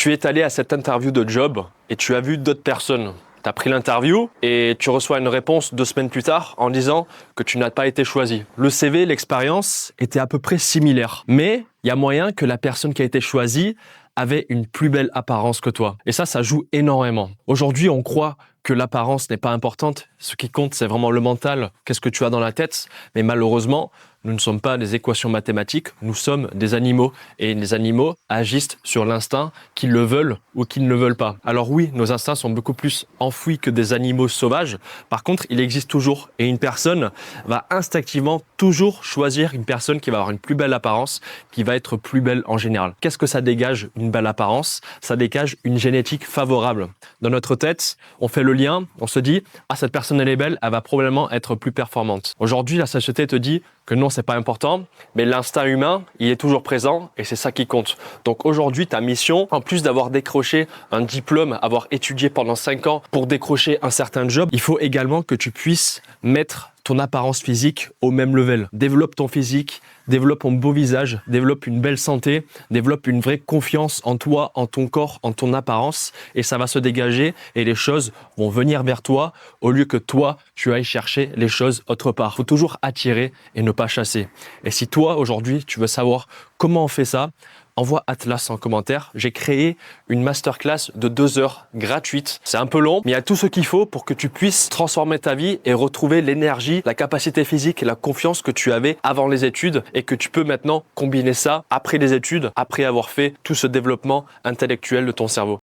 Tu es allé à cette interview de job et tu as vu d'autres personnes. Tu as pris l'interview et tu reçois une réponse 2 semaines plus tard en disant que tu n'as pas été choisi. Le CV, l'expérience étaient à peu près similaires. Mais il y a moyen que la personne qui a été choisie avait une plus belle apparence que toi. Et ça joue énormément. Aujourd'hui, on croit que l'apparence n'est pas importante. Ce qui compte, c'est vraiment le mental. Qu'est-ce que tu as dans la tête? Mais malheureusement, nous ne sommes pas des équations mathématiques, nous sommes des animaux. Et les animaux agissent sur l'instinct, qu'ils le veulent ou qu'ils ne le veulent pas. Alors oui, nos instincts sont beaucoup plus enfouis que des animaux sauvages. Par contre, il existe toujours. Et une personne va instinctivement toujours choisir une personne qui va avoir une plus belle apparence, qui va être plus belle en général. Qu'est-ce que ça dégage, une belle apparence? Ça dégage une génétique favorable. Dans notre tête, on fait le lien, on se dit « Ah, cette personne, elle est belle, elle va probablement être plus performante. » Aujourd'hui, la société te dit que non, c'est pas important, mais l'instinct humain, il est toujours présent et c'est ça qui compte. Donc aujourd'hui, ta mission, en plus d'avoir décroché un diplôme, avoir étudié pendant 5 ans pour décrocher un certain job, il faut également que tu puisses mettre ton apparence physique au même level. Développe ton physique, développe un beau visage, développe une belle santé, développe une vraie confiance en toi, en ton corps, en ton apparence et ça va se dégager et les choses vont venir vers toi au lieu que toi, tu ailles chercher les choses autre part. Il faut toujours attirer et ne pas chasser. Et si toi, aujourd'hui, tu veux savoir comment on fait ça, envoie Atlas en commentaire. J'ai créé une masterclass de 2 heures gratuite. C'est un peu long, mais il y a tout ce qu'il faut pour que tu puisses transformer ta vie et retrouver l'énergie, la capacité physique et la confiance que tu avais avant les études et que tu peux maintenant combiner ça après les études, après avoir fait tout ce développement intellectuel de ton cerveau.